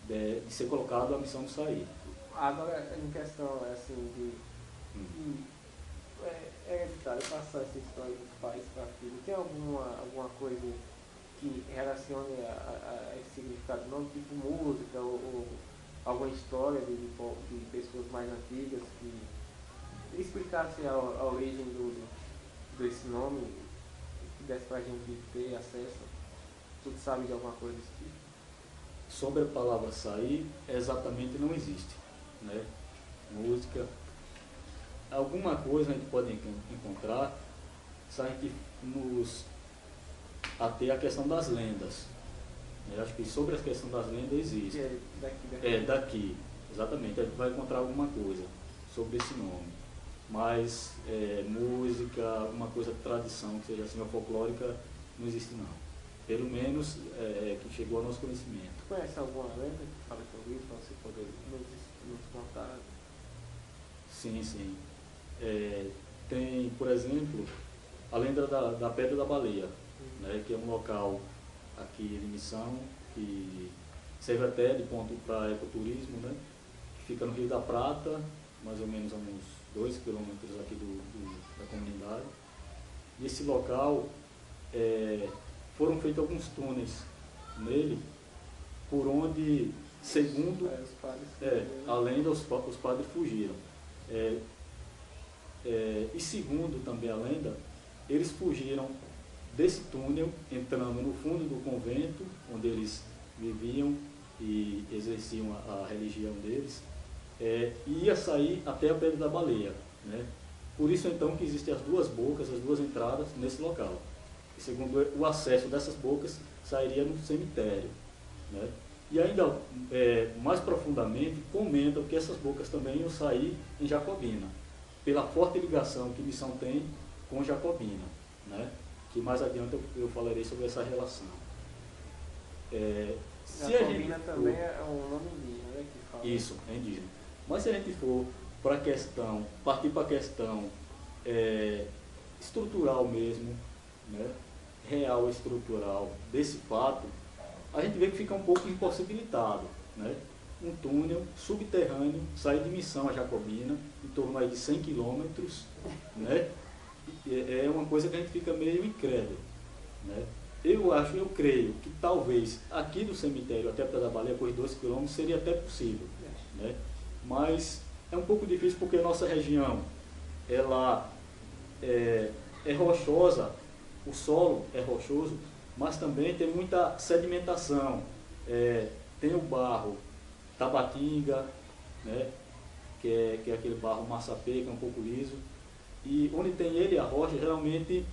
de ser colocado a missão de sair. Agora, em questão assim de hereditário, passar essa história dos pais para filho, tem alguma coisa que relacione a esse significado do nome, tipo música ou alguma história de pessoas mais antigas que explicasse a origem desse nome, que desse para a gente ter acesso? Tu sabe de alguma coisa desse tipo? Sobre a palavra sair, exatamente não existe, né? Música, alguma coisa a gente pode encontrar se a gente nos ater a questão das lendas. Eu acho que sobre a questão das lendas existe. Daqui, exatamente. A gente vai encontrar alguma coisa sobre esse nome. Mas música, alguma coisa de tradição, que seja assim, folclórica, não existe não. Pelo menos que chegou ao nosso conhecimento. Tu conhece alguma lenda que fala sobre isso, para você poder nos contar? Sim. Tem, por exemplo, a lenda da Pedra da Baleia, né, que é um local aqui de Missão, que serve até de ponto para ecoturismo, né, que fica no Rio da Prata, mais ou menos a uns 2 quilômetros aqui da comunidade. E esse local, foram feitos alguns túneis nele, por onde, segundo a lenda, os padres fugiram. E segundo também a lenda, eles fugiram desse túnel, entrando no fundo do convento, onde eles viviam e exerciam a religião deles, e ia sair até a Pedra da Baleia, né? Por isso então que existem as duas bocas, as duas entradas nesse local. E segundo o acesso dessas bocas sairia no cemitério, né? E ainda mais profundamente comentam que essas bocas também iam sair em Jacobina, pela forte ligação que Missão tem com Jacobina, né? Que mais adiante eu falarei sobre essa relação. Jacobina também é um nome indígena, né? Que fala. Isso, é indígena. Mas se a gente for partir para a questão estrutural mesmo, né? Real estrutural desse fato, a gente vê que fica um pouco impossibilitado, né? Um túnel subterrâneo sair de Missão a Jacobina, em torno aí de 100 quilômetros, né? É uma coisa que a gente fica meio incrédulo, né? Eu creio que talvez aqui do cemitério até a Pedra da Baleia, por 2 quilômetros, seria até possível, né? Mas é um pouco difícil porque a nossa região, ela é rochosa, o solo é rochoso, mas também tem muita sedimentação, tem o barro Tabatinga, né, que é aquele barro massapê, que é um pouco liso, e onde tem ele, a rocha, geralmente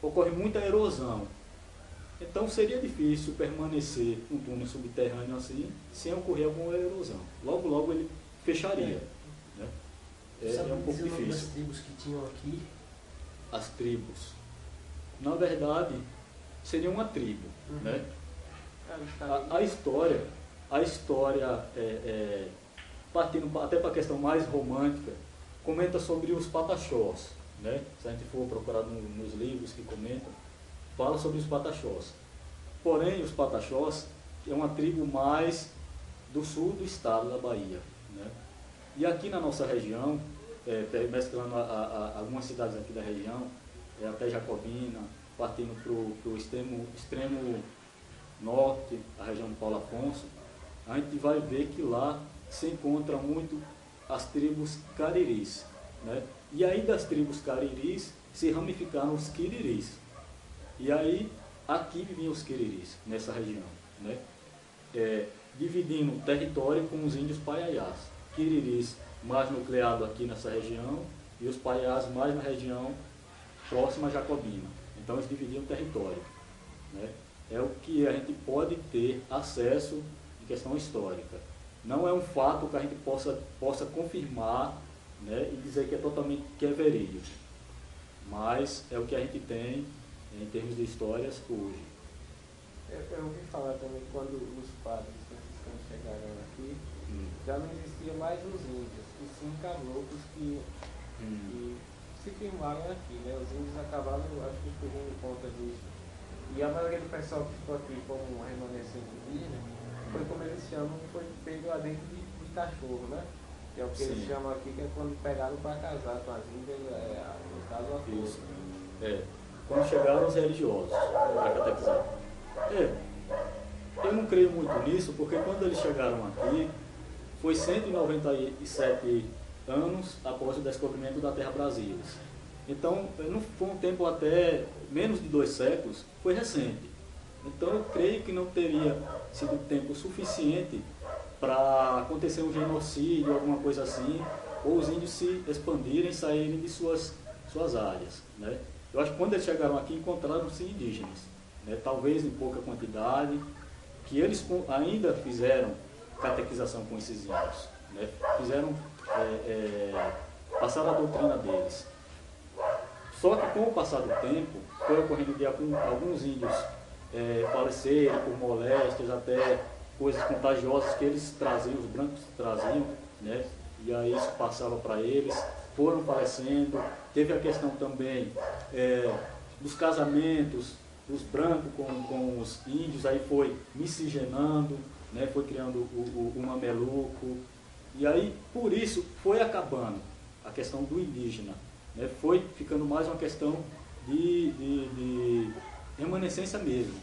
ocorre muita erosão. Então seria difícil permanecer um túnel subterrâneo assim, sem ocorrer alguma erosão. Logo ele fecharia. Né? É um pouco difícil. As tribos que tinham aqui? As tribos, na verdade, seria uma tribo, né? A história, partindo até para a questão mais romântica, comenta sobre os pataxós, né? Se a gente for procurar nos livros que comentam, fala sobre os pataxós. Porém, os pataxós é uma tribo mais do sul do estado da Bahia, né? E aqui na nossa região, mesclando algumas cidades aqui da região, até Jacobina, partindo para o extremo norte, a região do Paulo Afonso, a gente vai ver que lá se encontra muito as tribos cariris, né? E aí das tribos cariris se ramificaram os quiriris. E aí aqui viviam os quiriris, nessa região, né? Dividindo o território com os índios paiaiás. Quiriris mais nucleado aqui nessa região e os paiaiás mais na região próxima a Jacobina. Então eles dividiam o território, né? É o que a gente pode ter acesso em questão histórica. Não é um fato que a gente possa confirmar, né, e dizer que é verídico. Mas é o que a gente tem em termos de histórias hoje. Eu ouvi falar também que quando os padres franciscanos chegaram aqui, já não existia mais os índios, e sim caboclos que se firmaram aqui, né? Os índios acabaram, acho que, por conta disso. E a maioria do pessoal que ficou aqui como um remanescente indígena foi como eles eles chamam, foi pego lá dentro de cachorro, né? Que é o que Sim. eles chamam aqui, que é quando pegaram para casar com as índias, no caso a força. Isso. Quando chegaram os religiosos para catequizar. Eu não creio muito nisso, porque quando eles chegaram aqui, foi 197 anos após o descobrimento da Terra Brasilis. Então, não foi um tempo até menos de 2 séculos, foi recente. Então, eu creio que não teria sido tempo suficiente para acontecer um genocídio, alguma coisa assim, ou os índios se expandirem, saírem de suas áreas, né? Eu acho que quando eles chegaram aqui, encontraram-se indígenas, né? Talvez em pouca quantidade, que eles ainda fizeram catequização com esses índios, né? Fizeram, passaram a doutrina deles. Só que com o passar do tempo, foi ocorrendo de alguns índios falecerem por moléstias, até coisas contagiosas que eles traziam, os brancos traziam, né? E aí isso passava para eles, foram falecendo. Teve a questão também dos casamentos dos brancos com os índios, aí foi miscigenando, né? Foi criando o mameluco, e aí por isso foi acabando a questão do indígena, né? Foi ficando mais uma questão de remanescência mesmo,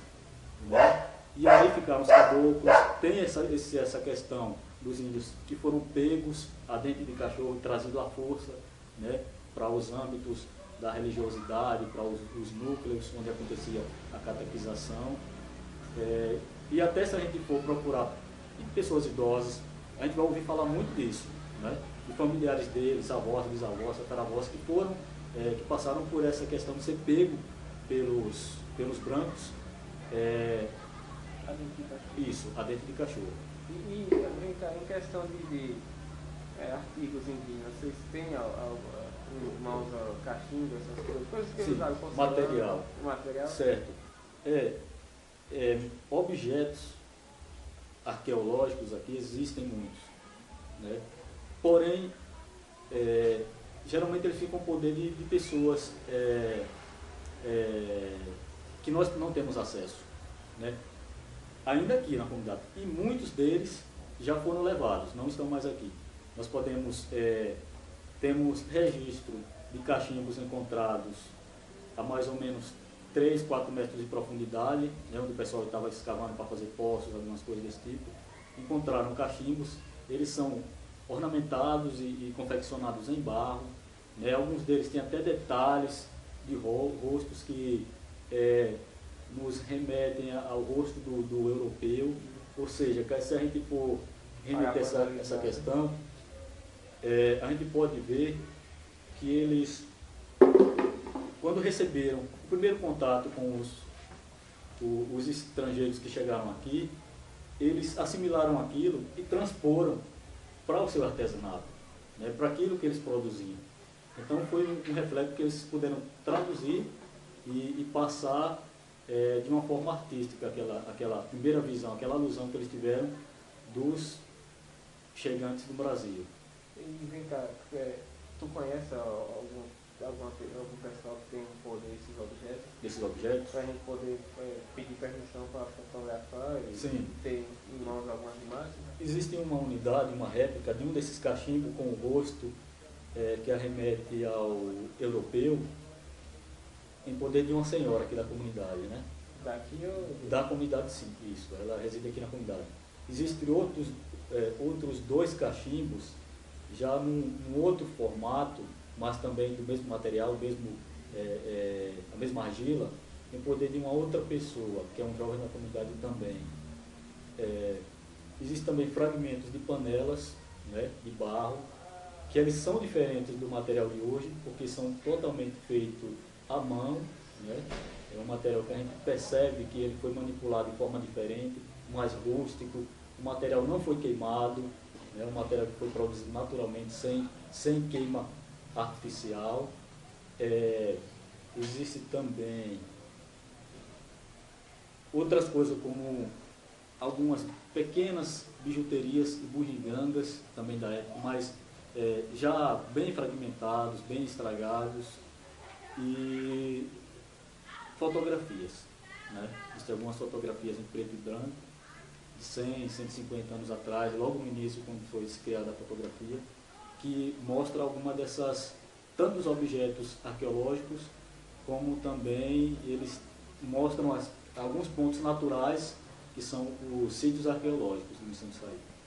né? E aí ficaram os caboclos. Tem essa questão dos índios que foram pegos a dente de cachorro e trazidos à força, né, para os âmbitos da religiosidade, para os núcleos onde acontecia a catequização. E até se a gente for procurar pessoas idosas, a gente vai ouvir falar muito disso, né, de familiares deles, avós, bisavós, tataravós, que passaram por essa questão de ser pego pelos brancos. A dente de cachorro. Isso, a dente de cachorro. E em questão de artigos indígenas, vocês têm em mãos cachimbo, essas coisas que eles usaram como material? Certo. Objetos arqueológicos aqui existem muitos, né? Porém, geralmente eles ficam no poder de pessoas que nós não temos acesso, né? Ainda aqui na comunidade. E muitos deles já foram levados, não estão mais aqui. Nós temos registro de cachimbos encontrados a mais ou menos 3, 4 metros de profundidade, né, onde o pessoal estava escavando para fazer poços, algumas coisas desse tipo. Encontraram cachimbos, eles são ornamentados e confeccionados em barro, né, alguns deles têm até detalhes de rostos que nos remetem ao rosto do europeu, ou seja, se a gente for remeter essa questão, a gente pode ver que eles, quando receberam o primeiro contato com os estrangeiros que chegaram aqui, eles assimilaram aquilo e transporam para o seu artesanato, né, para aquilo que eles produziam. Então foi um reflexo que eles puderam traduzir e passar de uma forma artística, aquela primeira visão, aquela alusão que eles tiveram dos chegantes do Brasil. E vem cá, tu conhece algum pessoal que tem poder desses objetos? Para a gente poder pedir permissão para fotografar e Sim. ter em mãos algumas imagens? Existe uma unidade, uma réplica de um desses cachimbos com o rosto que arremete ao europeu, em poder de uma senhora aqui da comunidade, né? Daqui ou... Da comunidade, sim, isso. Ela reside aqui na comunidade. Existem outros 2 cachimbos, já num outro formato, mas também do mesmo material, a mesma argila, em poder de uma outra pessoa, que é um jovem da comunidade também. Existem também fragmentos de panelas, né, de barro, que eles são diferentes do material de hoje, porque são totalmente feitos à mão, né? É um material que a gente percebe que ele foi manipulado de forma diferente, mais rústico, o material não foi queimado, né? Um material que foi produzido naturalmente, sem queima artificial. Existe também outras coisas como algumas pequenas bijuterias e bugigangas também da época, mas já bem fragmentados, bem estragados, e fotografias, né? Existem algumas fotografias em preto e branco, 100, 150 anos atrás, logo no início, quando foi criada a fotografia, que mostra alguma dessas, tanto os objetos arqueológicos, como também eles mostram alguns pontos naturais que são os sítios arqueológicos no Missão de Saída.